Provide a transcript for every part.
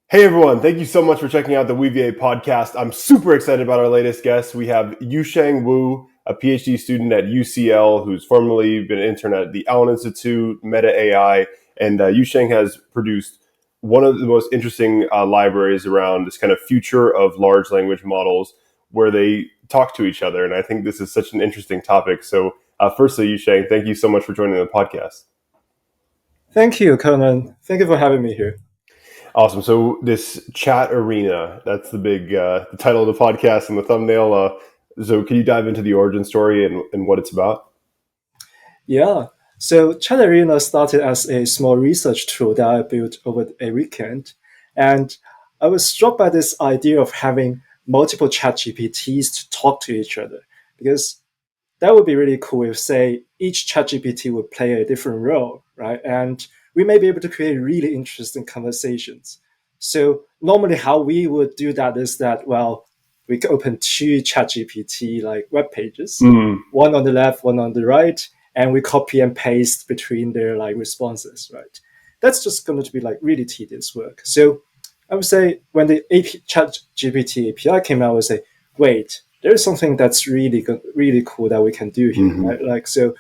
Hey everyone, thank you so much for checking out the Weaviate podcast. I'm super excited about our latest guest. We have Yuxiang Wu, a PhD student at UCL who's formerly been an intern at the Allen Institute, Meta AI, and Yuxiang has produced one of the most interesting libraries around this kind of future of large language models where they talk to each other. And I think this is such an interesting topic. So firstly, Yuxiang, thank you so much for joining the podcast. Thank you, Conan. Thank you for having me here. Awesome. So this ChatArena, that's the title of the podcast and the thumbnail. So can you dive into the origin story and what it's about? Yeah. So ChatArena started as a small research tool that I built over a weekend. And I was struck by this idea of having multiple ChatGPTs to talk to each other. Because that would be really cool if, say, each ChatGPT would play a different role, right? And we may be able to create really interesting conversations. So normally how we would do that is that, well, we could open two ChatGPT like web pages, Mm. one on the left, one on the right, and we copy and paste between their like responses, right? That's just going to be like really tedious work. So I would say when the ChatGPT API came out, I would say, wait, there's something that's really cool that we can do here, Hmm. right? Like so,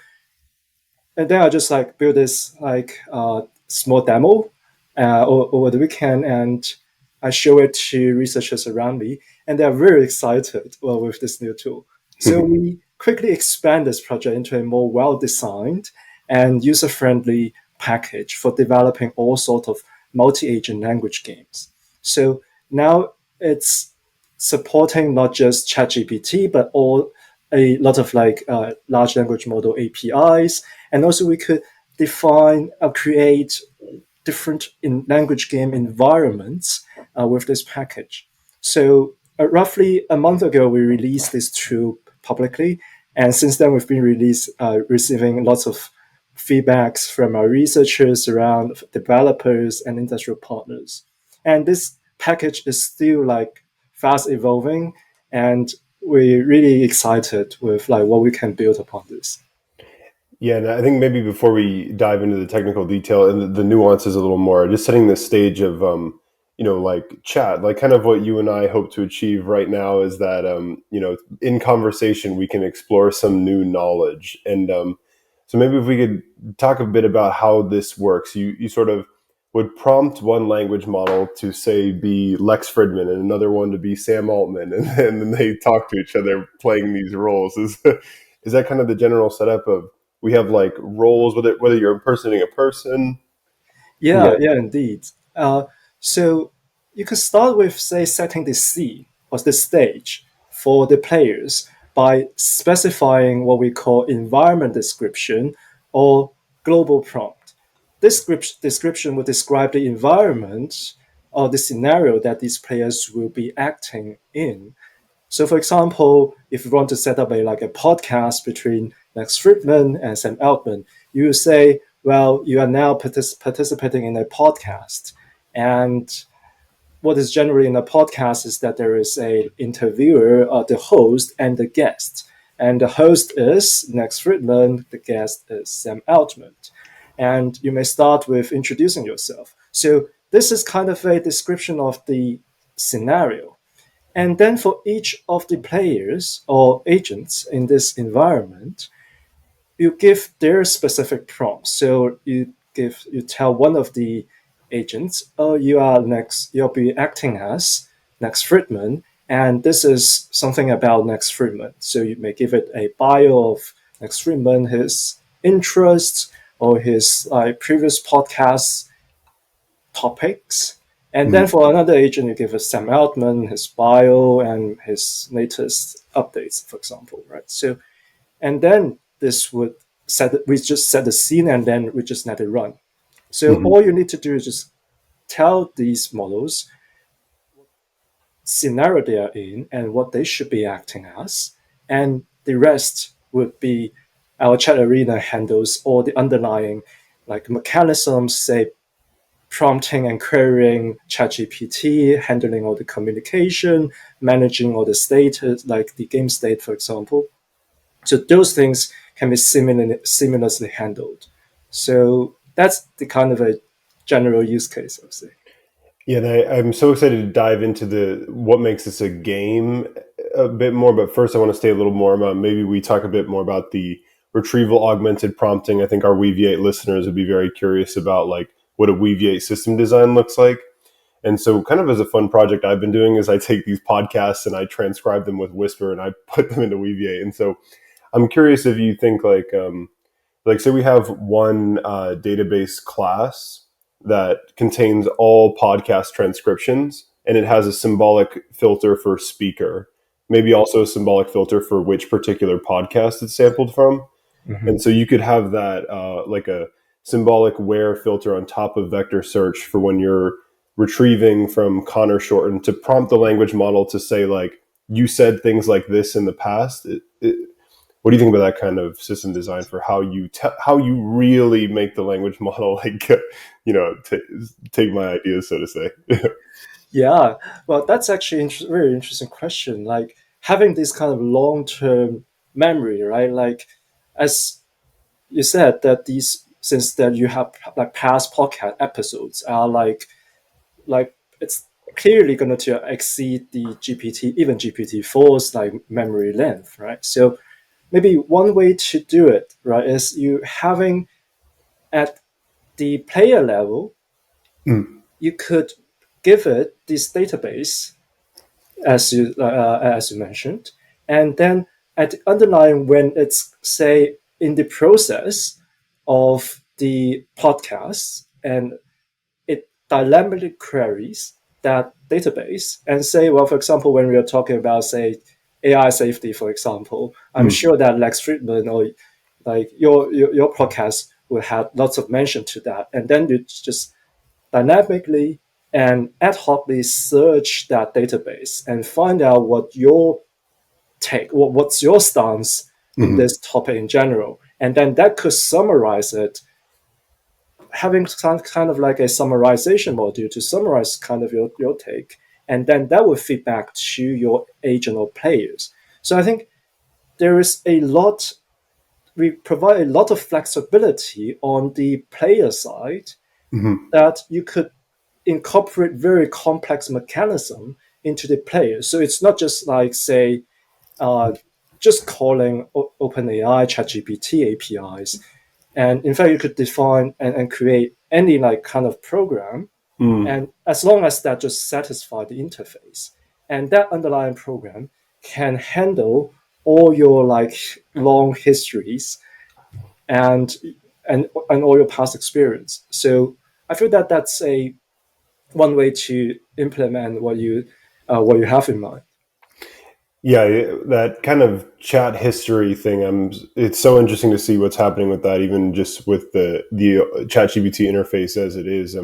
and then I just like build this like small demo over the weekend, and I show it to researchers around me, and they're very excited with this new tool. So we quickly expand this project into a more well-designed and user-friendly package for developing all sorts of multi-agent language games. So now it's supporting not just ChatGPT, but all a lot of like large language model APIs, and also we could define or create different in language game environments with this package. So roughly a month ago, we released this tool publicly, and since then we've been receiving lots of feedbacks from our researchers around developers and industrial partners. And this package is still like fast evolving, and we're really excited with like what we can build upon this. Yeah, and I think maybe before we dive into the technical detail and the nuances a little more, just setting the stage of like chat, like kind of what you and I hope to achieve right now is that in conversation we can explore some new knowledge. And so maybe if we could talk a bit about how this works. You sort of would prompt one language model to say be Lex Fridman and another one to be Sam Altman, and then they talk to each other playing these roles. Is that kind of the general setup of we have like roles, whether you're impersonating a person? Yeah, Yeah. yeah, indeed. So you could start with, say, setting the scene or the stage for the players by specifying what we call environment description or global prompt. This description will describe the environment or the scenario that these players will be acting in. So, for example, if you want to set up a podcast between Lex Fridman and Sam Altman, you say, "Well, you are now participating in a podcast, and what is generally in a podcast is that there is a interviewer, the host, and the guest. And the host is Lex Fridman, the guest is Sam Altman. And you may start with introducing yourself. So this is kind of a description of the scenario. And then for each of the players or agents in this environment, you give their specific prompts. So you tell one of the agents, oh, you'll be acting as Lex Fridman, and this is something about Lex Fridman. So you may give it a bio of Lex Fridman, his interests, or his previous podcasts topics. And then Mhm. for another agent, you give us Sam Altman, his bio, and his latest updates, for example, right? So, and then this would we just set the scene and then we just let it run. So Mhm. all you need to do is just tell these models scenario they are in and what they should be acting as. And the rest would be our chat arena handles all the underlying like mechanisms, say prompting and querying ChatGPT, handling all the communication, managing all the status, like the game state, for example. So those things can be seamlessly handled. So that's the kind of a general use case, I would say. Yeah, and I'm so excited to dive into the what makes this a game a bit more. But first, I want to stay a little more about maybe we talk a bit more about the retrieval augmented prompting. I think our Weaviate listeners would be very curious about like what a Weaviate system design looks like. And so, kind of as a fun project I've been doing is I take these podcasts and I transcribe them with Whisper and I put them into Weaviate. And so, I'm curious if you think like say we have one database class that contains all podcast transcriptions and it has a symbolic filter for speaker, maybe also a symbolic filter for which particular podcast it's sampled from. Mhm. And so you could have that like a symbolic where filter on top of vector search for when you're retrieving from Connor Shorten to prompt the language model to say like you said things like this in the past. What do you think about that kind of system design for how how you really make the language model like take my ideas, so to say? Yeah, well, that's actually very interesting question. Like having this kind of long-term memory, right? Like as you said that these since that you have like past podcast episodes are like it's clearly going to exceed the GPT, even GPT-4's like memory length, right? So maybe one way to do it, right, is you having at the player level, Mm, you could give it this database as you mentioned, and then at the underlying when it's say in the process of the podcast and it dynamically queries that database and say, well, for example, when we are talking about say AI safety, for example, I'm mm, sure that Lex Fridman or like your podcast will have lots of mention to that, and then you just dynamically and ad hocly search that database and find out what your take, what's your stance in mm, this topic in general, and then that could summarize it, having some kind of like a summarization module to summarize kind of your take, and then that will feed back to your agent or players. So I think there is a lot, we provide a lot of flexibility on the player side mm, that you could incorporate very complex mechanism into the player. So it's not just like say uh, just calling OpenAI, ChatGPT APIs, and in fact you could define and create any like kind of program, mm. and as long as that just satisfy the interface, and that underlying program can handle all your like long histories and and all your past experience. So I feel that that's a one way to implement what you have in mind. Yeah, that kind of chat history thing. It's so interesting to see what's happening with that, even just with the ChatGPT interface as it is.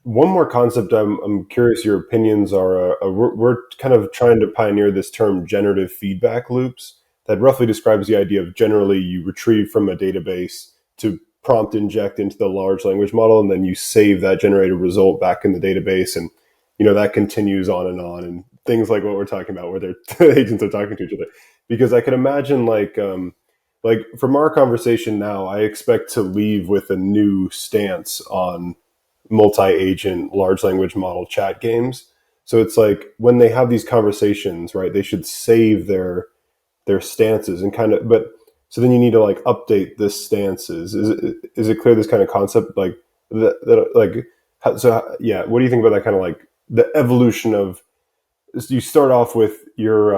One more concept I'm curious your opinions are. We're kind of trying to pioneer this term generative feedback loops that roughly describes the idea of generally you retrieve from a database to prompt inject into the large language model, and then you save that generated result back in the database, and that continues on and things like what we're talking about, where the agents are talking to each other. Because I can imagine like from our conversation now, I expect to leave with a new stance on multi-agent large language model chat games. So it's like when they have these conversations, right? They should save their stances and kind of, but so then you need to like update this stances. Is it clear this kind of concept like that like so yeah? What do you think about that kind of like the evolution of you start off with your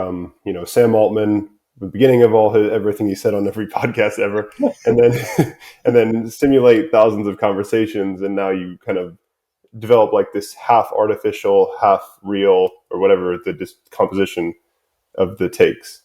Sam Altman, the beginning of all everything he said on every podcast ever, and then and then simulate thousands of conversations, and now you kind of develop like this half artificial, half real, or whatever the composition of the takes.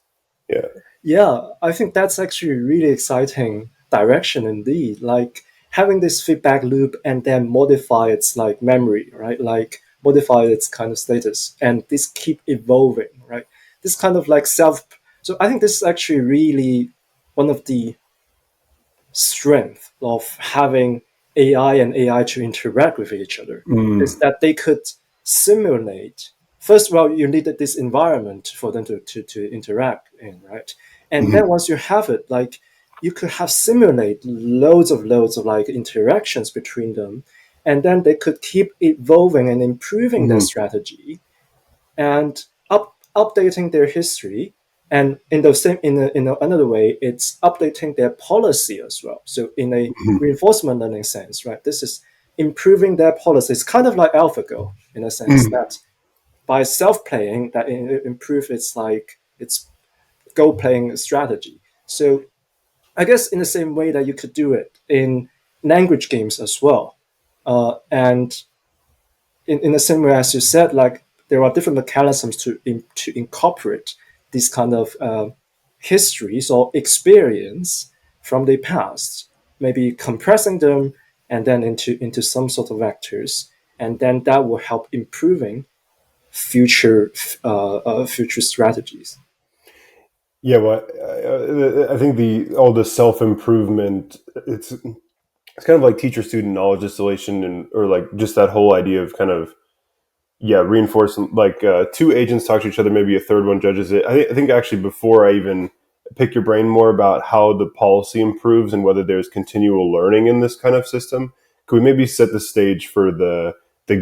Yeah. Yeah, I think that's actually a really exciting direction indeed. Like having this feedback loop and then modify its like memory, right? Like modify its kind of status and this keep evolving, right? This kind of like self. So I think this is actually really one of the strength of having AI and AI to interact with each other is Mm. that they could simulate. First of all, you needed this environment for them to interact in, right? And then Mm. once you have it, like you could have simulate loads of like interactions between them, and then they could keep evolving and improving their Hmm. strategy and updating their history. And in the same another way, it's updating their policy as well. So in a Hmm. reinforcement learning sense, right, this is improving their policy. It's kind of like AlphaGo in a sense that by self-playing, that it improve its like its go playing strategy. So I guess in the same way that you could do it in language games as well. And in the same way as you said, like there are different mechanisms to incorporate these kind of histories or experience from the past, maybe compressing them and then into some sort of vectors, and then that will help improving future future strategies. Yeah, well, I think the all the self improvement. It's kind of like teacher student knowledge distillation, and or like just that whole idea of kind of reinforcing like two agents talk to each other, maybe a third one judges it. I think actually before I even pick your brain more about how the policy improves and whether there's continual learning in this kind of system, could we maybe set the stage for the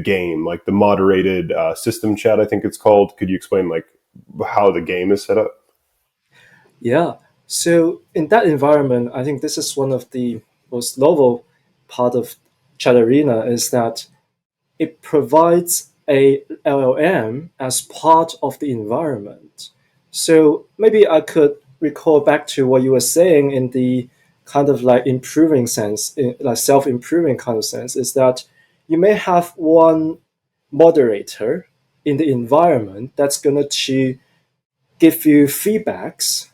game, like the moderated system chat? I think it's called. Could you explain like how the game is set up? Yeah. So in that environment, I think this is one of the most novel part of ChatArena is that it provides a LLM as part of the environment. So maybe I could recall back to what you were saying in the kind of like improving sense, like self-improving kind of sense, is that you may have one moderator in the environment that's going to give you feedbacks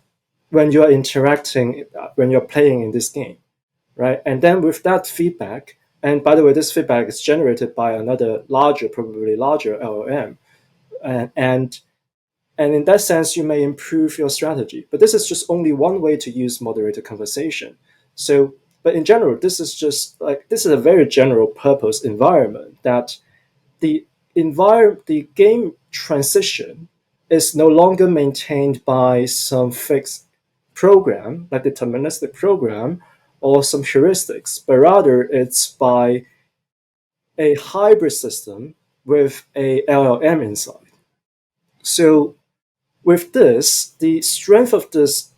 when you're interacting, when you're playing in this game, right? And then with that feedback, and by the way, this feedback is generated by another larger, probably larger LLM, and and in that sense, you may improve your strategy. But this is just only one way to use moderated conversation. So, but in general, this is just like this is a very general purpose environment that the game transition is no longer maintained by some fixed program, like deterministic program, or some heuristics, but rather it's by a hybrid system with a LLM inside. So with this, the strength of this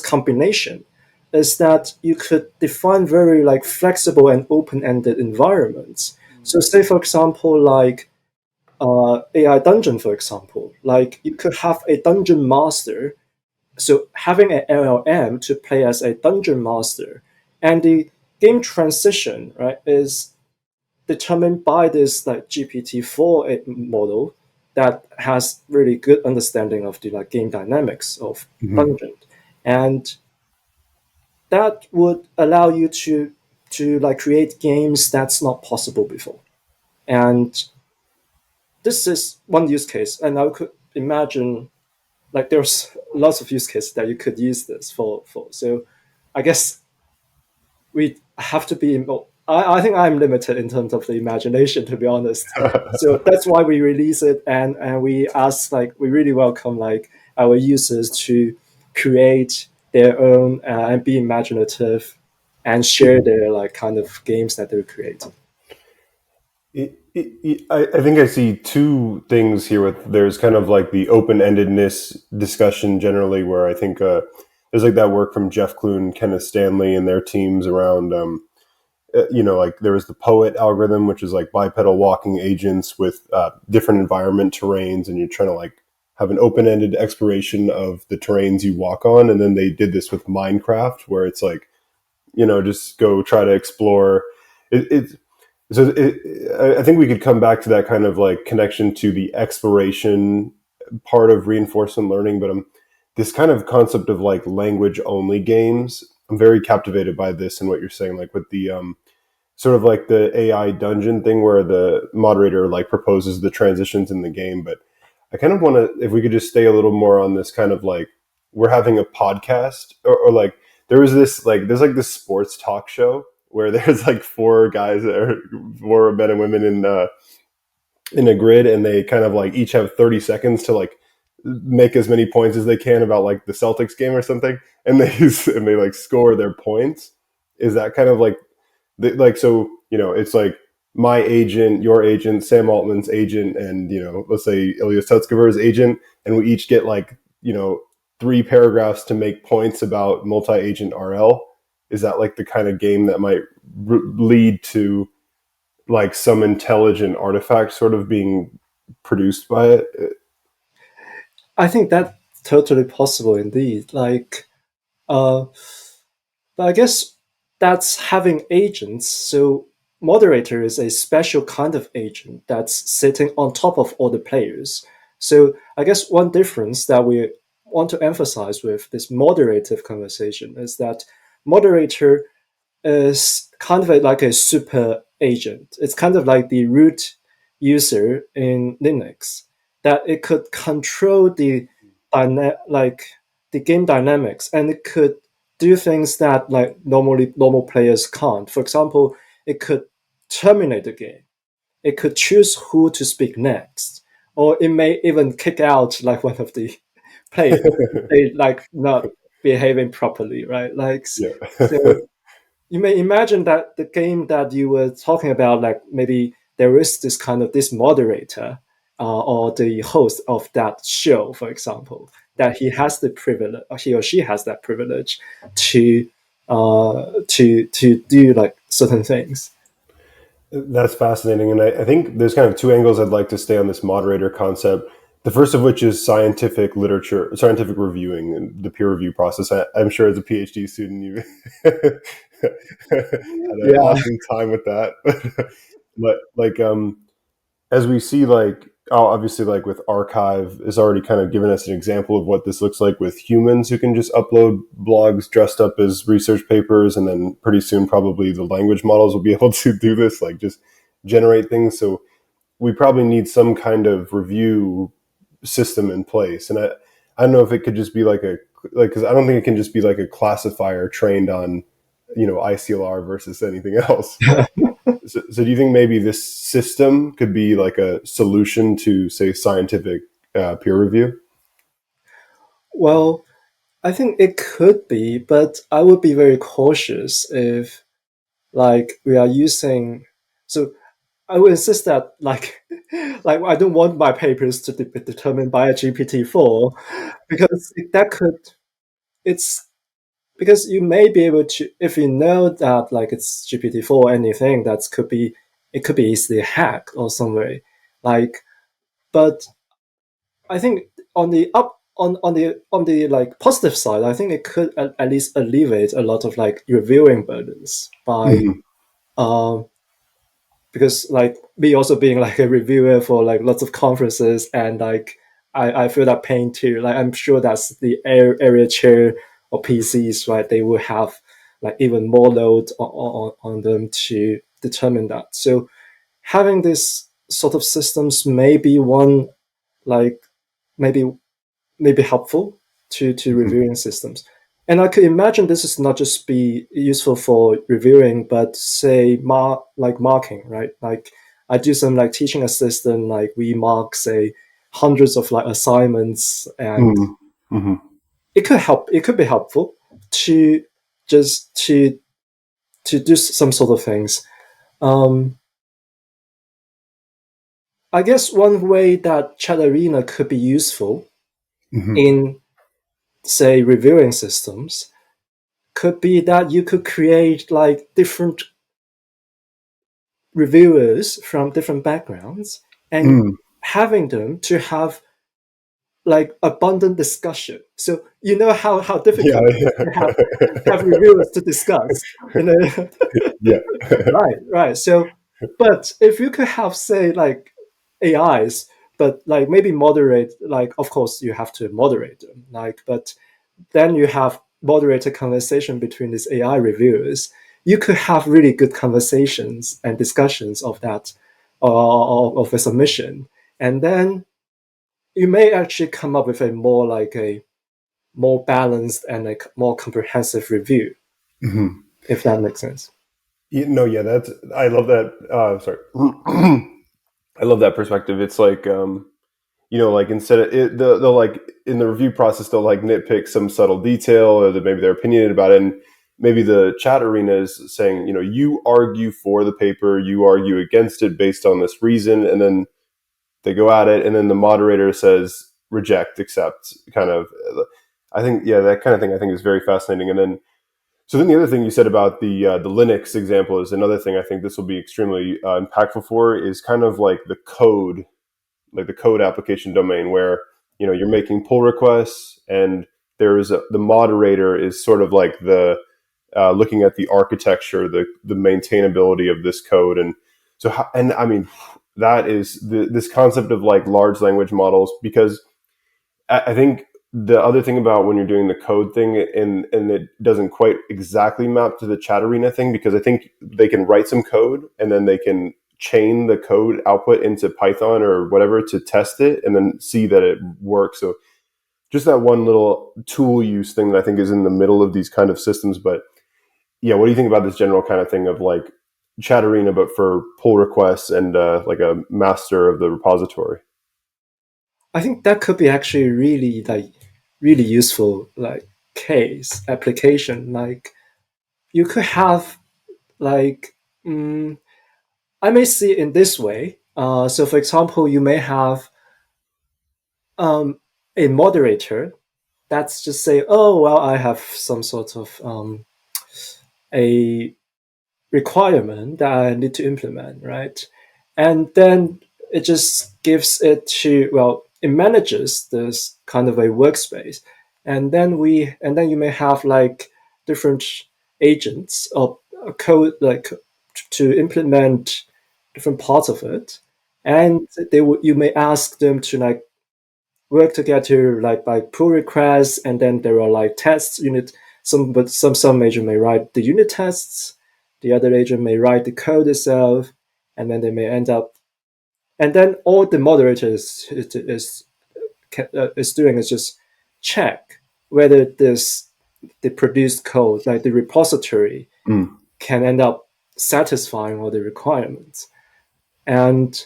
combination is that you could define very like flexible and open-ended environments. So say for example, like AI dungeon, for example, like you could have a dungeon master. So having an LLM to play as a dungeon master, and the game transition, right, is determined by this like GPT-4 model that has really good understanding of the like game dynamics of Mm-hmm. dungeon, and that would allow you to like create games that's not possible before. And this is one use case, and I could imagine like there's lots of use cases that you could use this for. So I guess we have to be. I think I'm limited in terms of the imagination, to be honest. So that's why we release it, and we ask like we really welcome like our users to create their own and be imaginative and share their like kind of games that they're creating. I think I see two things here. With there's kind of like the open-endedness discussion generally, where I think there's like that work from Jeff Clune, Kenneth Stanley, and their teams around. Like there was the poet algorithm, which is like bipedal walking agents with different environment terrains, and you're trying to like have an open-ended exploration of the terrains you walk on. And then they did this with Minecraft, where it's like just go try to explore. It so I think we could come back to that kind of like connection to the exploration part of reinforcement learning, but this kind of concept of like language only games. I'm very captivated by this and what you're saying, like with the sort of like the AI dungeon thing where the moderator like proposes the transitions in the game. But I kind of want to, if we could just stay a little more on this kind of like we're having a podcast or like there was this like there's like this sports talk show where there's like four guys that are four men and women in a grid, and they kind of like each have 30 seconds to like make as many points as they can about like the Celtics game or something, and they and they like score their points. Is that kind of like Like, so, it's like my agent, your agent, Sam Altman's agent, and, let's say Ilya Sutskever's agent, and we each get like, 3 paragraphs to make points about multi-agent RL. Is that like the kind of game that might lead to like some intelligent artifact sort of being produced by it? I think that's totally possible indeed. Uh, but I guess that's having agents. So moderator is a special kind of agent that's sitting on top of all the players. So I guess one difference that we want to emphasize with this moderative conversation is that moderator is kind of like a super agent. It's kind of like the root user in Linux, that it could control like the game dynamics, and it could do things that like normal players can't. For example, it could terminate the game. It could choose who to speak next, or it may even kick out like one of the players if they like not behaving properly, right? Yeah. So you may imagine that the game that you were talking about, like maybe there is this kind of this moderator or the host of that show, for example, that he has the privilege, or he or she has that privilege to to do like certain things. That's fascinating. And I think there's kind of 2 angles I'd like to stay on this moderator concept. The first of which is scientific literature, scientific reviewing, and the peer review process. I'm sure as a PhD student, you had an Yeah. awesome time with that. But like, as we see, like, obviously, like with Archive is already kind of given us an example of what this looks like with humans who can just upload blogs dressed up as research papers, and then pretty soon probably the language models will be able to do this, like just generate things. So we probably need some kind of review system in place, and I don't know if it could just be like because I don't think it can just be like a classifier trained on ICLR versus anything else, but so do you think maybe this system could be like a solution to, say, scientific peer review? Well, I think it could be, but I would be very cautious if like we are using. So I would insist that like I don't want my papers to be determined by a GPT-4, because that could it's because you may be able to, if you know that like it's GPT-4 or anything that could be, it could be easily hacked or some way. Like, but I think on the up on the like positive side, I think it could at least alleviate a lot of like reviewing burdens by Mm-hmm. um because like me also being like a reviewer for like lots of conferences, and like I feel that pain too. Like I'm sure that's the area chair or PCs, right? They will have like even more load on them to determine that. So having this sort of systems may be one like maybe maybe helpful to Mm-hmm. reviewing systems. And I could imagine this is not just be useful for reviewing, but say like marking, right? Like I do some like teaching assistant, like we mark say hundreds of like assignments, and Mm-hmm. it could help. It could be helpful to just to do some sort of things. Um, I guess one way that ChatArena could be useful Mm-hmm. in say reviewing systems could be that you could create like different reviewers from different backgrounds, and Mm. having them to have like abundant discussion. So you know how Yeah, difficult it is to yeah. have reviewers to discuss. You know, Yeah. right. So, but if you could have say like AIs, but like maybe moderate, like of course you have to moderate them, like but then you have moderated conversation between these AI reviewers. You could have really good conversations and discussions of that, of a submission, and then you may actually come up with a more like a more balanced and a more comprehensive review, Hmm. if that makes sense. Yeah, that's, I love that. Sorry. I love that perspective. It's like, like instead of it, they'll like in the review process, they'll like nitpick some subtle detail, or that maybe they're opinionated about it. maybe the chat arena is saying, you argue for the paper, you argue against it based on this reason, and then they go at it, and then the moderator says reject, accept, kind of. I think, yeah, that kind of thing I think is very fascinating. And then so then the other thing you said about the Linux example is another thing I think this will be extremely impactful for, is kind of like the code application domain, where you're making pull requests, and the moderator is sort of like the looking at the architecture, the maintainability of this code. And so, and I mean, that is this concept of like large language models, because I think the other thing about when you're doing the code thing, and it doesn't quite exactly map to the chat arena thing, because I think they can write some code and then they can chain the code output into Python or whatever to test it and then see that it works. So just that one little tool use thing that I think is in the middle of these kind of systems. But yeah, what do you think about this general kind of thing of like chat arena, but for pull requests and like a master of the repository? I think that could be actually really useful case application. Like you could have like I may see it in this way. So for example, you may have um, a moderator that's just say, oh well, I have some sort of a requirement that I need to implement, right? And then it just gives it to, well, it manages this kind of a workspace. And then you may have like different agents or code like to implement different parts of it. And you may ask them to like work together like by pull requests, and then there are like tests unit. Some agent may write the unit tests, the other agent may write the code itself, and then they may end up. And then all the moderator is doing is just check whether the produced code, like the repository, Mm. can end up satisfying all the requirements. And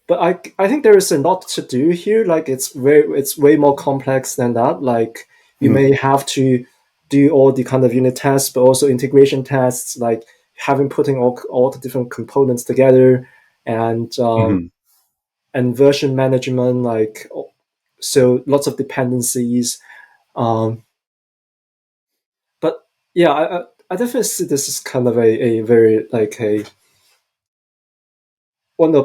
but I think there is a lot to do here. Like it's way more complex than that. Like you Mm. may have to do all the kind of unit tests, but also integration tests, like having putting all the different components together, and Mm-hmm. version management, like so lots of dependencies. Um, but yeah, I definitely see this as kind of a very like a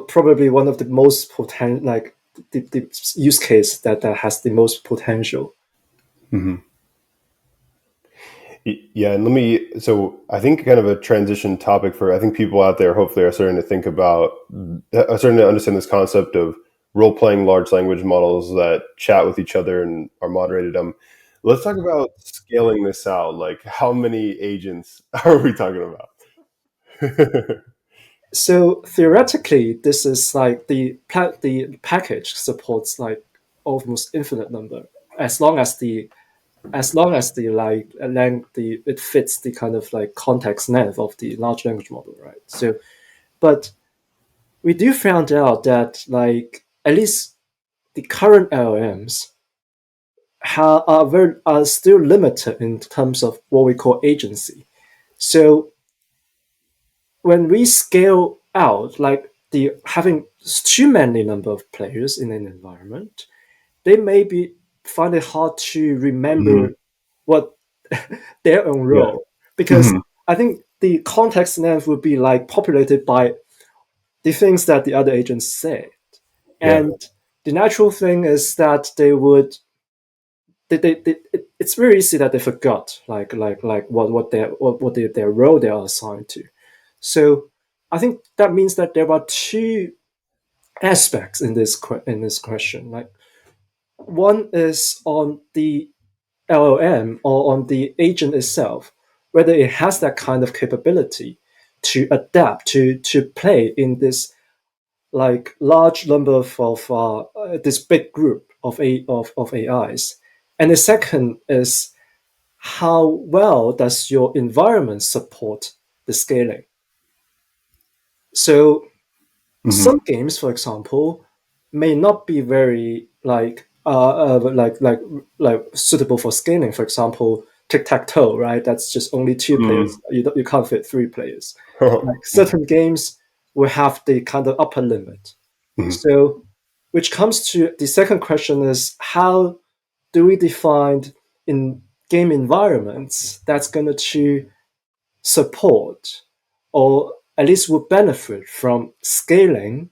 probably one of the most potent like the use case that has the most potential. Mm-hmm. Yeah, and so I think kind of a transition topic for, I think people out there hopefully are starting to think about, are starting to understand this concept of role playing large language models that chat with each other and are moderated. Let's talk about scaling this out. Like, how many agents are we talking about? So theoretically, this is like the package supports like almost infinite number, as long as the like length the it fits the kind of like context length of the large language model, right? So, but we do found out that like at least the current LLMs are still limited in terms of what we call agency. So when we scale out, like the having too many number of players in an environment, they may be find it hard to Hmm. remember what their own Yeah. role, because Hmm. I think the context length would be like populated by the things that the other agents said, Yeah. and the natural thing is that it's very easy that they forgot like what their role they are assigned to. So I think that means that there are two aspects in this question. Like one is on the LLM or on the agent itself, whether it has that kind of capability to adapt to play in this like large number of this big group of AIs. And the second is how well does your environment support the scaling. So Hmm. some games, for example, may not be very like suitable for scaling. For example, tic-tac-toe, right? That's just only two players. Mm. You can't fit three players. Like certain games will have the kind of upper limit. Mhm. So, which comes to the second question is how do we define in game environments that's going to support or at least will benefit from scaling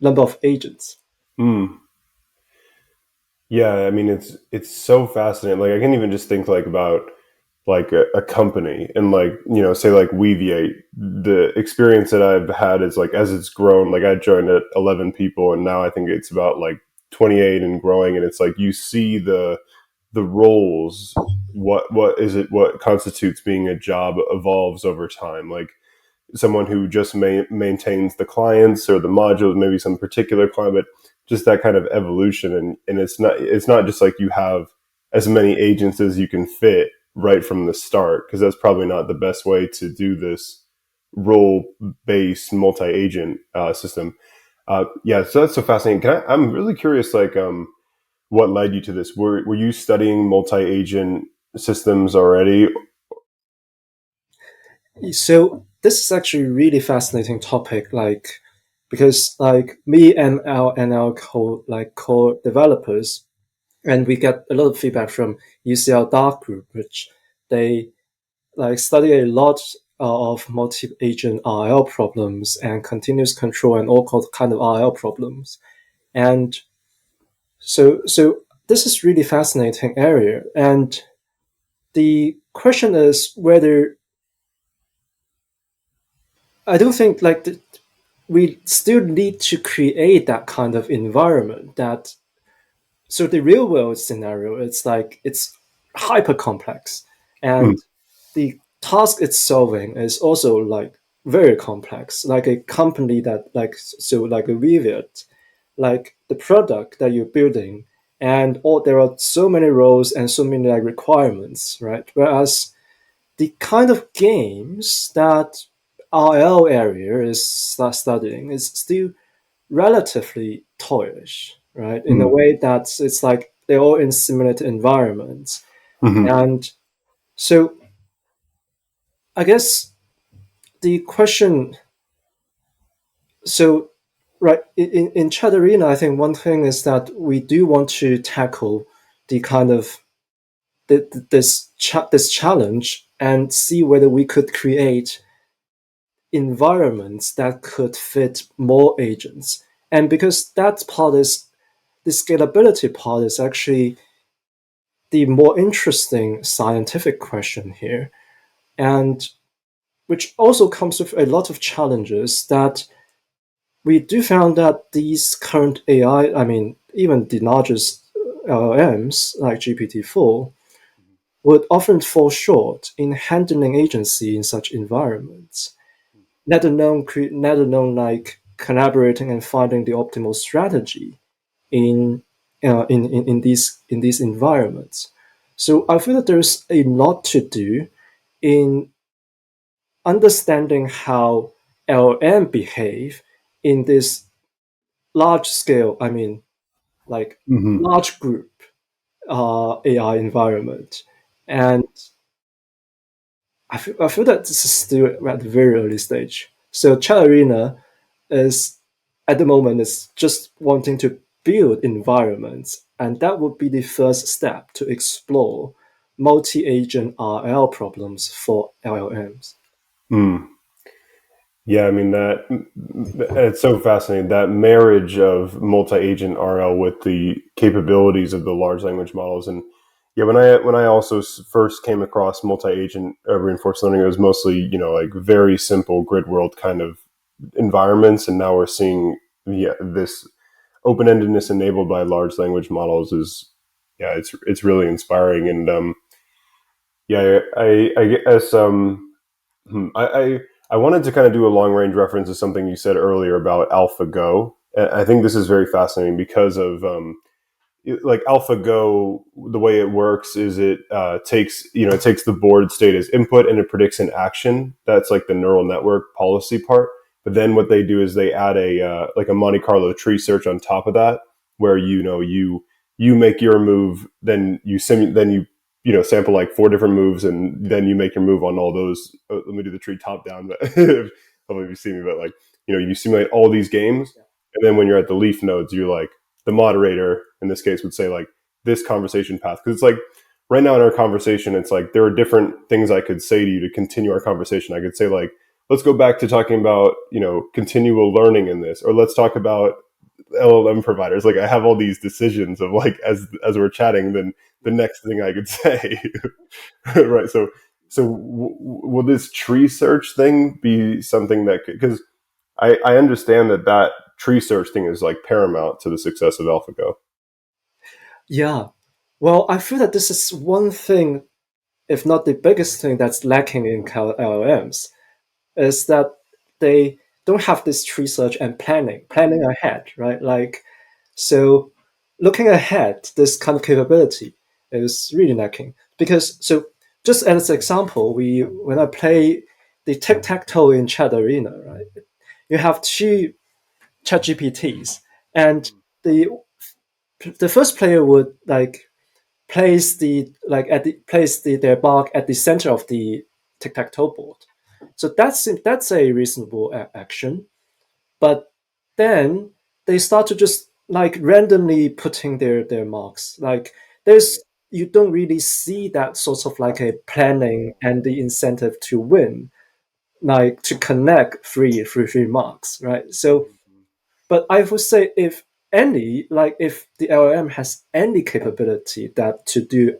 number of agents? Mm. Yeah, I mean it's so fascinating. Like I can even just think like about like a company and like say like Weaviate. The experience that I've had is like as it's grown. Like I joined at 11 people and now I think it's about like 28 and growing. And it's like you see the roles. What is it? What constitutes being a job evolves over time. Like someone who just maintains the clients or the modules, maybe some particular client, but just that kind of evolution. And it's not just like you have as many agents as you can fit right from the start, because that's probably not the best way to do this role based multi agent system. Yeah, so that's so fascinating. I'm really curious, like, what led you to this? Were you studying multi agent systems already? So this is actually a really fascinating topic, like because like me and our core developers, and we get a lot of feedback from UCL Dark Group, which they like study a lot of multi-agent RL problems and continuous control and all kind of RL problems. And so this is really fascinating area. And the question is whether I don't think we still need to create that kind of environment that so the real world scenario it's like it's hyper complex Mm, and the task it's solving is also like very complex like a company that like so like a Weaviate, like the product that you're building and all there are so many roles and so many like requirements, right? Whereas the kind of games that RL area is studying is still relatively toyish, right? In a mm, way that it's like they're all in simulated environments. mhm, And so I guess the question, so right in ChatArena, I think one thing is that we do want to tackle the kind of this challenge and see whether we could create environments that could fit more agents. And because that part is the scalability part is actually the more interesting scientific question here, and which also comes with a lot of challenges that we do found that these current AI, I mean, even the largest LLMs like GPT-4 would often fall short in handling agency in such environments, let alone like collaborating and finding the optimal strategy in in these environments. So I feel that there's a lot to do in understanding how LM behave in this large scale, I mean, like mhm. large group AI environment. And I feel that this is still at the very early stage. So ChatArena is at the moment is just wanting to build environments, and that would be the first step to explore multi-agent RL problems for LLMs. Mm. Yeah, I mean that it's so fascinating, that marriage of multi-agent RL with the capabilities of the large language models. And yeah, when I also first came across multi-agent reinforcement learning, it was mostly like very simple grid world kind of environments, and now we're seeing this open-endedness enabled by large language models is yeah, it's really inspiring. And yeah, I guess I wanted to kind of do a long range reference to something you said earlier about AlphaGo. I think this is very fascinating because of like AlphaGo. The way it works is it takes the board state as input and it predicts an action. That's like the neural network policy part. But then what they do is they add a like a Monte Carlo tree search on top of that, where you make your move, then you sample like four different moves, and then you make your move on all those. Let me do the tree top down, but I don't know if you see me, but like, you simulate all these games, and then when you're at the leaf nodes, you're like, the moderator in this case would say like, this conversation path, because it's like right now in our conversation, it's like there are different things I could say to you to continue our conversation. I could say like, let's go back to talking about continual learning in this, or let's talk about LLM providers. Like I have all these decisions of like, as we're chatting, then the next thing I could say. Right. So will this tree search thing be something that could, because I understand that tree search thing is like paramount to the success of AlphaGo. Yeah. Well, I feel that this is one thing, if not the biggest thing, that's lacking in LLMs, is that they don't have this research and planning ahead, right? Like, so looking ahead, this kind of capability is really lacking. Because, so just as an example, when I play the tic-tac-toe in ChatArena, right? You have two ChatGPTs, and the the first player would like place their bark at the center of the tic tac toe board. So that's a reasonable action. But then they start to just like randomly putting their marks. Like there's you don't really see that sort of like a planning and the incentive to win, like to connect three marks, right? So but I would say if the LLM has any capability that to do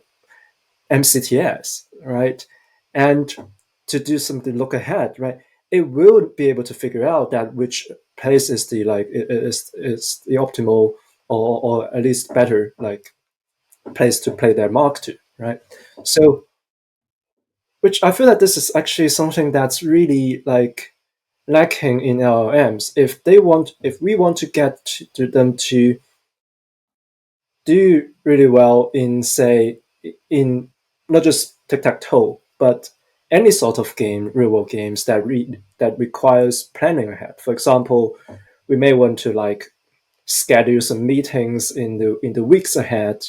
MCTS, right, and to do something look ahead, right, it will be able to figure out that which place is the is the optimal or at least better like place to play their mark to, right? So, which I feel that this is actually something that's really like lacking in LLMs. If we want to get to them to do really well in say in not just tic tac toe, but any sort of game, real world games that requires planning ahead. For example, we may want to like schedule some meetings in the weeks ahead,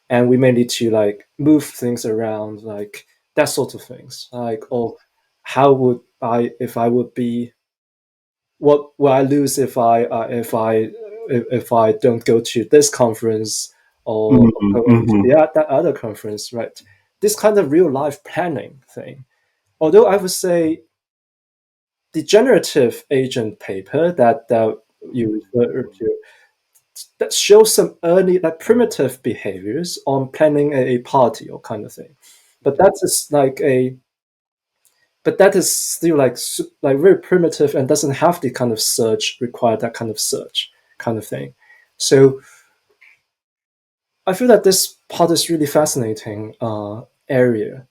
and we may need to like move things around, like that sort of things. Like, or how would I if I would be what will I lose if I don't go to this conference or Mm-hmm, go to mm-hmm. that other conference, right? This kind of real life planning thing. Although I would say the generative agent paper that you refer to that shows some early like primitive behaviors on planning a party or kind of thing, but that is like a but that is still like very primitive and doesn't have the kind of search require that kind of search kind of thing. So I feel that this part is really fascinating area.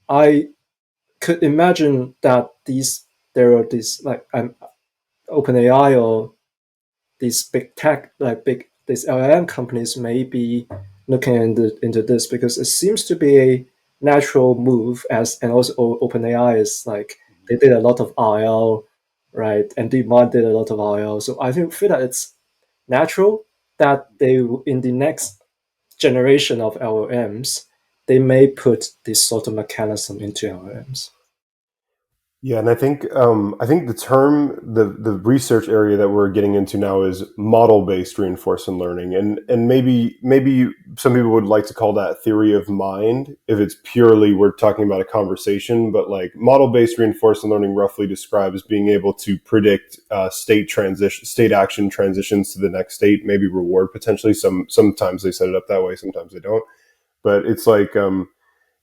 I could imagine that there are these like OpenAI or these big tech like big these LLM companies may be looking into this because it seems to be a natural move as and also OpenAI is like they did a lot of RL, right, and DeepMind did a lot of RL, so I feel that it's natural that they in the next generation of LLMs they may put this sort of mechanism into LLMs. Yeah, and I think the research area that we're getting into now is model based reinforcement learning, and maybe some people would like to call that theory of mind if it's purely we're talking about a conversation. But like model based reinforcement learning roughly describes being able to predict state action transitions to the next state, maybe reward potentially. Sometimes they set it up that way, sometimes they don't. But it's like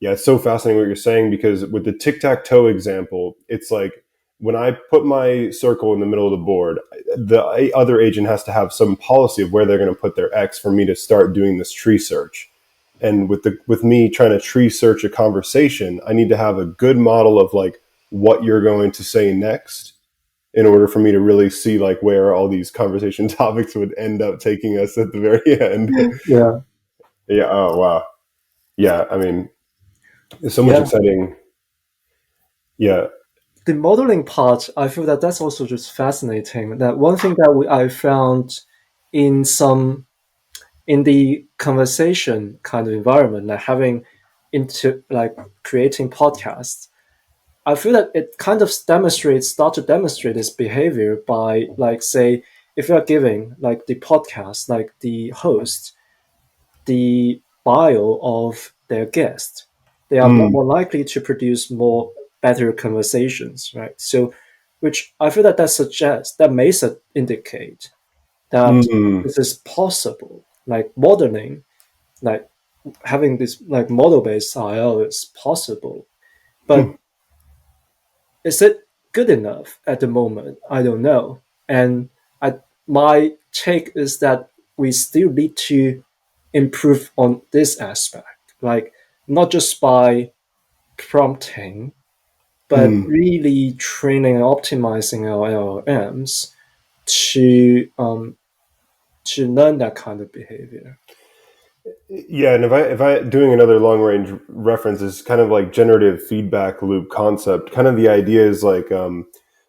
yeah, it's so fascinating what you're saying, because with the tic tac toe example, it's like when I put my circle in the middle of the board, the other agent has to have some policy of where they're going to put their X for me to start doing this tree search. And with me trying to tree search a conversation, I need to have a good model of like what you're going to say next in order for me to really see like where all these conversation topics would end up taking us at the very end. Yeah, Yeah. Oh wow. Yeah. I mean, there's so much yeah. exciting. Yeah. The modeling part, I feel that that's also just fascinating. That one thing that I found in some in the conversation kind of environment, like having into like creating podcasts, I feel that it kind of start to demonstrate this behavior by like say if you're giving like the podcast, like the host, the bio of their guest, they are Mm, more likely to produce more better conversations, right? So, which I feel that suggests that indicate that mm, this is possible. Like modeling, like having this like model-based IO is possible, hmm. but is it good enough at the moment? I don't know. And I, my take is that we still need to improve on this aspect, like not just by prompting, but Mm. really training and optimizing our LLMs to learn that kind of behavior. Yeah, and if I doing another long range reference is kind of like generative feedback loop concept. Kind of the idea is like,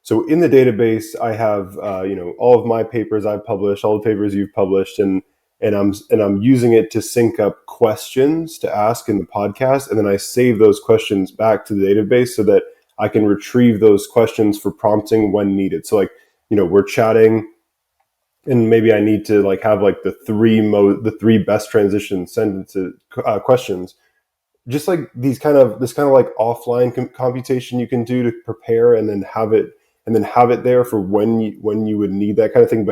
so in the database, I have all of my papers I've published, all the papers you've published, and I'm using it to sync up questions to ask in the podcast, and then I save those questions back to the database so that I can retrieve those questions for prompting when needed. So like, we're chatting and maybe I need to like have like the three best transition sentences questions. Just like this kind of like offline computation you can do to prepare and then have it there for when you would need that kind of thing.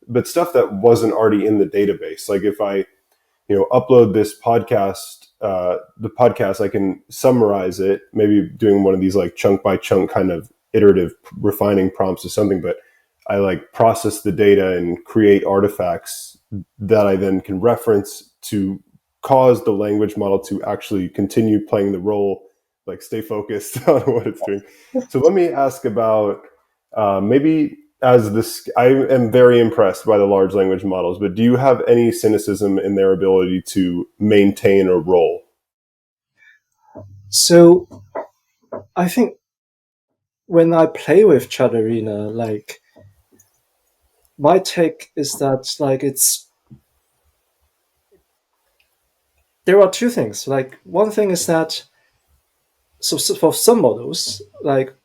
But stuff that wasn't already in the database. Like if I upload this podcast, the podcast, I can summarize it, maybe doing one of these like chunk by chunk kind of iterative refining prompts or something. But I like process the data and create artifacts that I then can reference to cause the language model to actually continue playing the role, like stay focused on what it's doing. So let me ask about maybe as this, I am very impressed by the large language models, but do you have any cynicism in their ability to maintain a role? So I think when I play with ChatArena, like my take is that like it's there are two things. Like one thing is that so for some models, like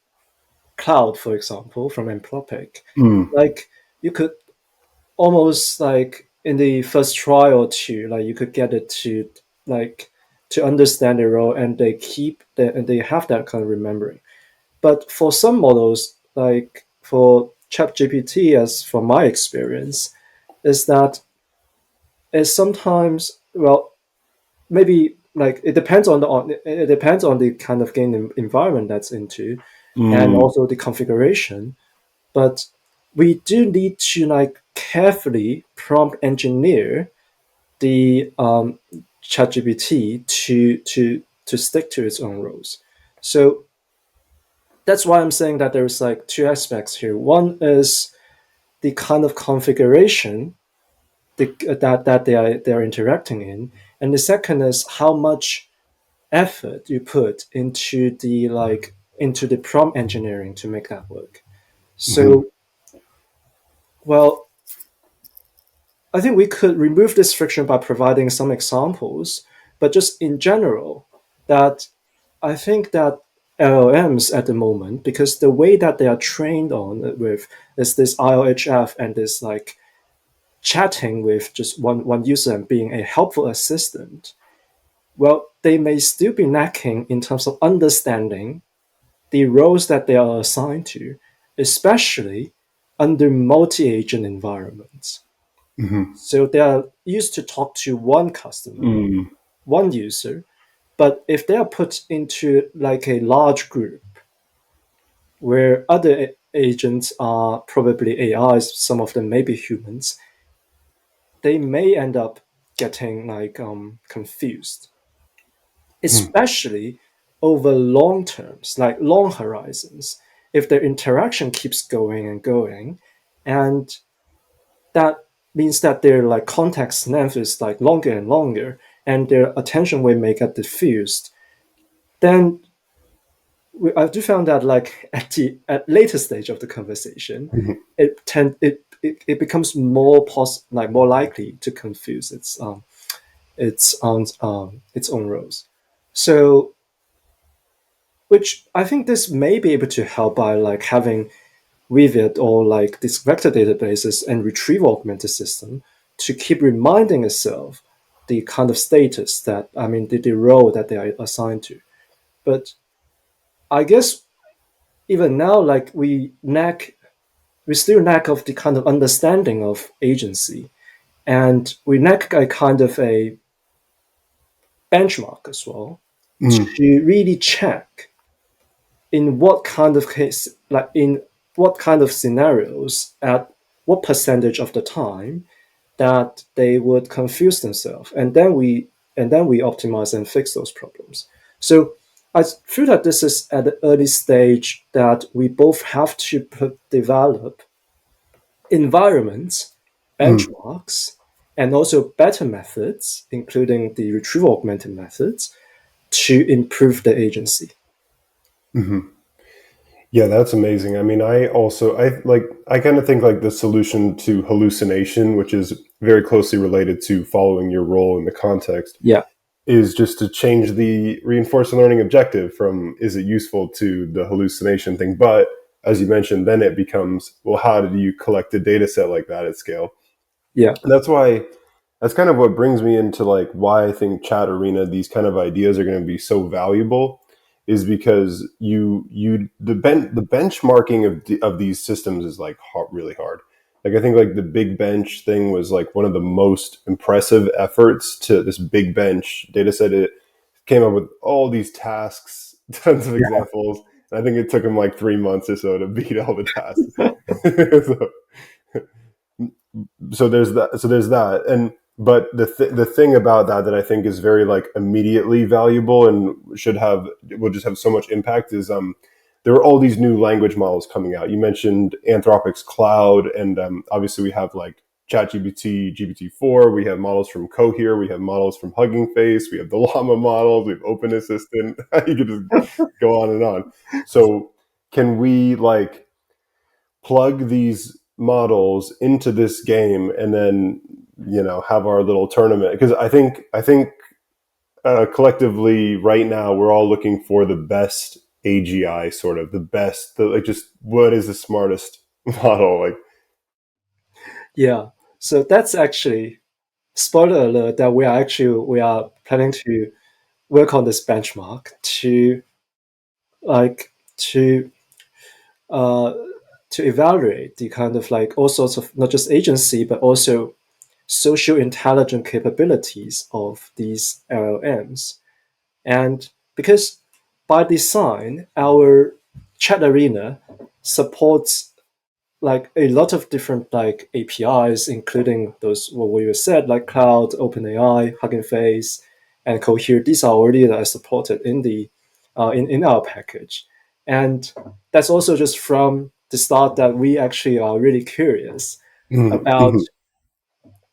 Cloud, for example, from Anthropic, Mm, like you could almost like in the first try or two, like you could get it like to understand the role, and they have that kind of remembering. But for some models, like for ChatGPT, as from my experience, is that it's sometimes well maybe like it depends on the kind of game environment that's into, and mm, also the configuration. But we do need to like carefully prompt engineer the ChatGPT to stick to its own rules. So that's why I'm saying that there's like two aspects here. One is the kind of configuration that they are interacting in, and the second is how much effort you put into the prompt engineering to make that work. mhm, So, well, I think we could remove this friction by providing some examples, but just in general, that I think that LLMs at the moment, because the way that they are trained on with is this IOHF and this like chatting with just one user and being a helpful assistant, well, they may still be lacking in terms of understanding the roles that they are assigned to, especially under multi-agent environments. mhm, So they are used to talk to one customer, mm, one user, but if they are put into like a large group where other agents are probably AIs, some of them may be humans, they may end up getting like confused, mhm, especially over long terms, like long horizons. If their interaction keeps going and going, and that means that their like context length is like longer and longer, and their attention will may get diffused, then I do found that like at later stage of the conversation, mhm. it becomes more like more likely to confuse its own roles. So, which I think this may be able to help by like having Weaviate or like these vector databases and retrieval augmented system to keep reminding itself the kind of status that, I mean, the role that they are assigned to. But I guess even now, like we still lack of the kind of understanding of agency, and we lack a kind of a benchmark as well Mm, to really check in what kind of case, like in what kind of scenarios, at what percentage of the time that they would confuse themselves, and then we optimize and fix those problems. So I feel that this is at the early stage that we both have to develop environments, mm, benchmarks, and also better methods, including the retrieval augmented methods, to improve the agency. mhm. Yeah, that's amazing. I mean, I kind of think like the solution to hallucination, which is very closely related to following your role in the context, Yeah, is just to change the reinforcement learning objective from is it useful to the hallucination thing. But as you mentioned, then it becomes, well, how do you collect a data set like that at scale? yeah, And that's kind of what brings me into like why I think Chat Arena, these kind of ideas are going to be so valuable, is because the benchmarking of these systems is like really hard. Like I think like the big bench thing was like one of the most impressive efforts to this big bench data set. It came up with all these tasks, tons of yeah, examples. And I think it took them like 3 months or so to beat all the tasks. So, so there's that, and but the thing about that I think is very like immediately valuable and should have will just have so much impact is there are all these new language models coming out. You mentioned Anthropic's Cloud, and obviously we have like ChatGPT, GPT-4. We have models from Cohere. We have models from Hugging Face. We have the Llama models. We have Open Assistant. You could just go on and on. So can we like plug these models into this game and then have our little tournament? Because I think collectively right now we're all looking for the best AGI, sort of the best, like just what is the smartest model, like. yeah. So that's actually spoiler alert that we are planning to work on this benchmark to like uh, to evaluate the kind of like all sorts of not just agency but also social intelligent capabilities of these LLMs. And because by design, our chat arena supports like a lot of different like APIs, including those what we said, like Cloud, OpenAI, Hugging Face, and Cohere. These are already supported in the in our package, and that's also just from the start that we actually are really curious Mhm, about mhm,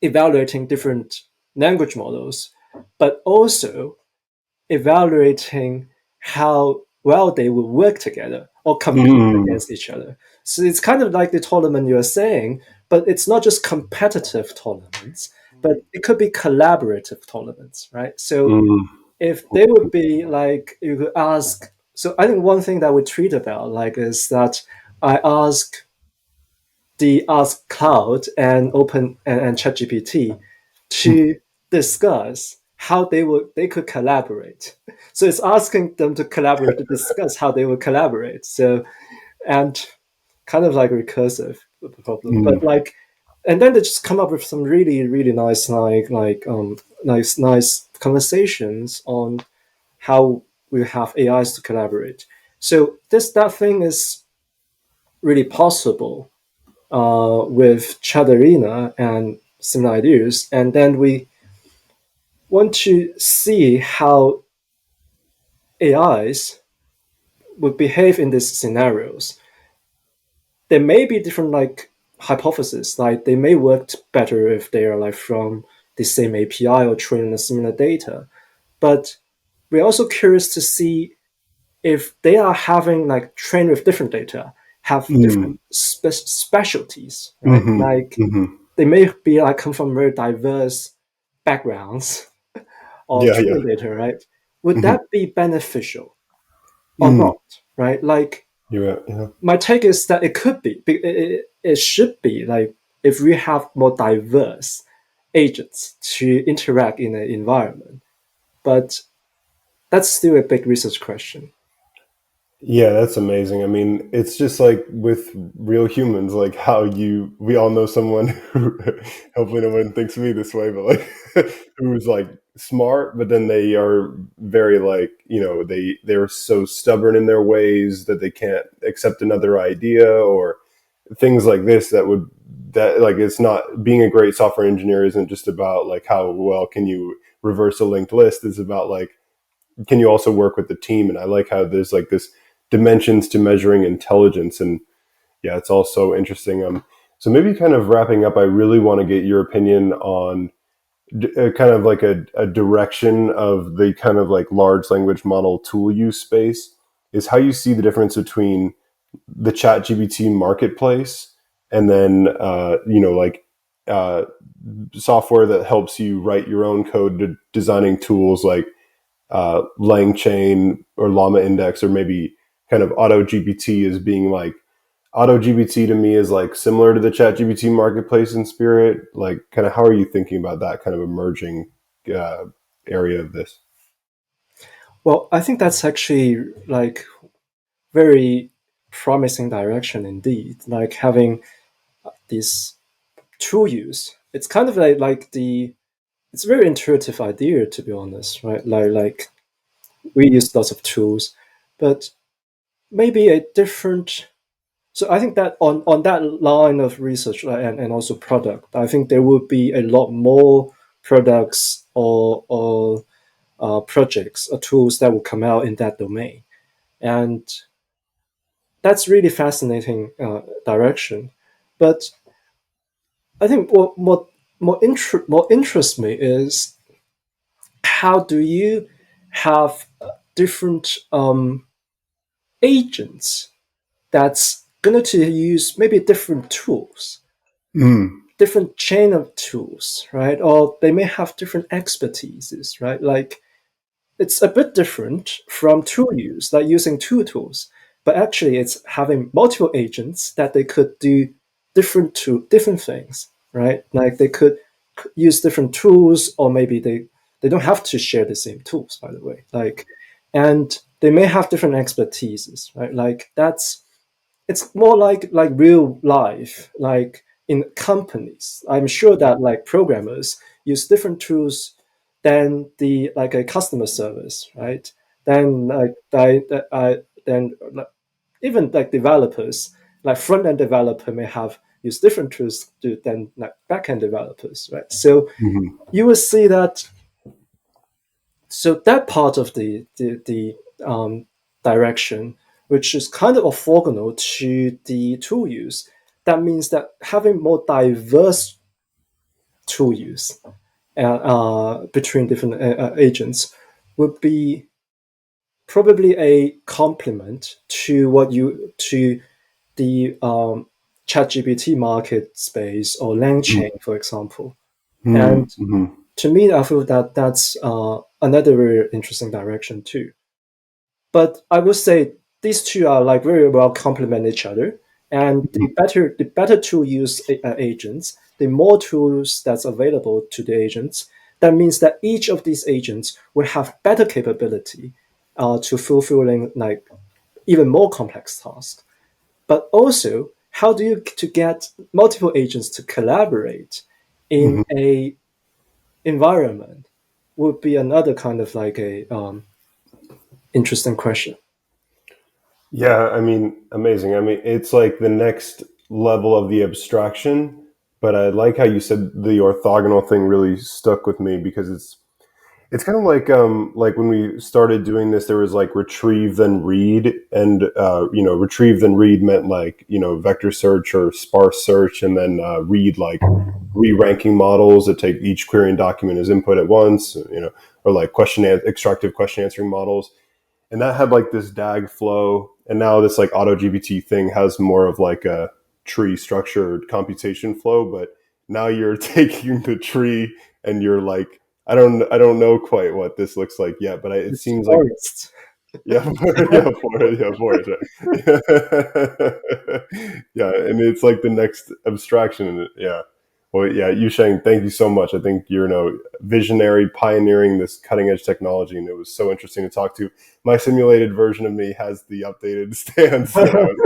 evaluating different language models, but also evaluating how well they will work together or compete mhm, against each other. So it's kind of like the tournament you're saying, but it's not just competitive tournaments, but it could be collaborative tournaments, right? So mhm, if they would be like, you could ask. So I think one thing that we tweet about like is that I ask the Ask Cloud and Open and ChatGPT to discuss how they could collaborate. So it's asking them to collaborate to discuss how they would collaborate. So and kind of like recursive problem, but mhm, like and then they just come up with some really nice nice conversations on how we have AIs to collaborate. So this that thing is really possible with ChatArena and similar ideas, and then we want to see how AIs would behave in these scenarios. There may be different like hypotheses, like they may work better if they are like from the same API or trained on a similar data. But we're also curious to see if they are having like trained with different data, have different mhm, specialties, right? mhm, Like mhm. they may be like come from very diverse backgrounds or Yeah, yeah. training data, right? would Hmm. that be beneficial or Mm. not? Right? Like You're right. Yeah. my take is that it could be, it should be like if we have more diverse agents to interact in an environment. But that's still a big research question. Yeah, that's amazing. I mean, it's just like with real humans, like how we all know someone who, hopefully no one thinks of me this way, but like, who's like smart, but then they are very like, they're so stubborn in their ways that they can't accept another idea or things like this that like, it's not, being a great software engineer isn't just about like how well can you reverse a linked list. It's about like, can you also work with the team? And I like how there's like this dimensions to measuring intelligence. And yeah, it's all so interesting. So maybe kind of wrapping up, I really want to get your opinion on kind of like a direction of the kind of like large language model tool use space, is how you see the difference between the ChatGPT marketplace and then like uh, software that helps you write your own code, designing tools like LangChain or Llama Index, or maybe kind of AutoGPT as being like, AutoGPT to me is like similar to the ChatGPT marketplace in spirit. Like, kind of how are you thinking about that kind of emerging uh, area of this? Well, I think that's actually like very promising direction indeed. Like having this tool use, it's kind of like the it's a very intuitive idea to be honest, right? Like we use lots of tools, but maybe a different. So I think that on that line of research, right, and also product, I think there will be a lot more products or projects or tools that will come out in that domain, and that's really fascinating direction. But I think more interests me is how do you have different agents that's going to use maybe different tools, Mm. different chain of tools, right? Or they may have different expertises, right? Like it's a bit different from tool use, like using two tools, but actually it's having multiple agents that they could do different things, right? Like they could use different tools, or maybe they don't have to share the same tools, by the way. Like, and they may have different expertises, right? Like that's it's more like real life, like in companies. I'm sure that like programmers use different tools than the like a customer service, right? Then then like, even like developers, like front end developer may have use different tools than like back end developers, right? So Hmm. you will see that. So that part of the direction, which is kind of orthogonal to the tool use, that means that having more diverse tool use between different agents would be probably a complement to what you to the ChatGPT market space or LangChain, for example. And Mm-hmm. to me, I feel that that's another very interesting direction too. But I would say these two are like very well complement each other. And the better tool use agents, the more tools that's available to the agents. That means that each of these agents will have better capability to fulfilling like even more complex tasks. But also, how do you to get multiple agents to collaborate in Hmm. a environment would be another kind of like a interesting question. Yeah, I mean, amazing. I mean, it's like the next level of the abstraction, but I like how you said the orthogonal thing really stuck with me, because it's kind of like when we started doing this, there was like retrieve then read, and retrieve then read meant like vector search or sparse search, and then read like re-ranking models that take each query and document as input at once, or like extractive question answering models, and that had like this DAG flow. And now this like AutoGPT thing has more of like a tree structured computation flow, but now you're taking the tree and you're like I don't know quite what this looks like yet, but it It's seems like forest. yeah, forest, yeah. Yeah, and it's like the next abstraction. Yeah. Well, yeah, Yusheng, thank you so much. I think you're, visionary, pioneering this cutting edge technology, and it was so interesting to talk to. My simulated version of me has the updated stance that I was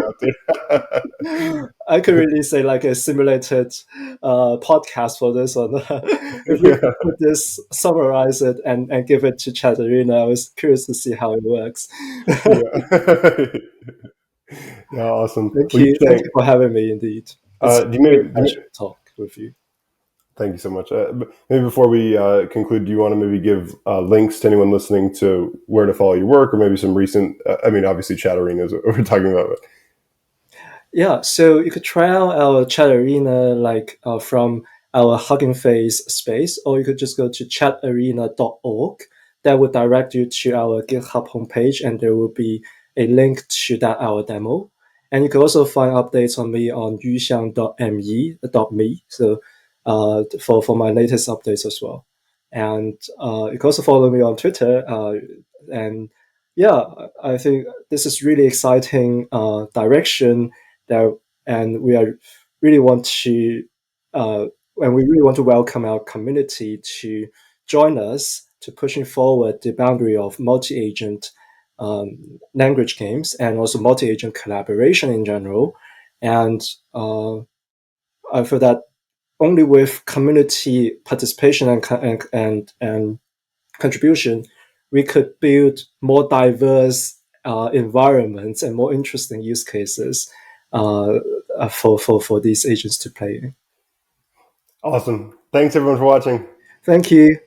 I could really say like a simulated podcast for this one. If we after. could put this, summarize it, and give it to ChatArena, I was curious to see how it works. Yeah. Yeah, awesome. Thank Well, you. Thank Yusheng, you for having me, indeed. It's a do you great maybe pleasure to talk with you. thank you so much. Maybe before we conclude, do you want to maybe give links to anyone listening to where to follow your work, or maybe some recent? I mean, obviously, ChatArena is what we're talking about. Yeah, so you could try out our chat arena from our Hugging Face space, or you could just go to chatarena.org. That would direct you to our GitHub homepage, and there will be a link to that our demo. And you can also find updates on me on yuxiang.me. So for my latest updates as well. And you can also follow me on Twitter. And yeah, I think this is really exciting direction there, and we are really want to uh, and we really want to welcome our community to join us to pushing forward the boundary of multi-agent language games and also multi-agent collaboration in general. And I feel that only with community participation and contribution, we could build more diverse environments and more interesting use cases for these agents to play in. Awesome. Thanks everyone for watching. Thank you.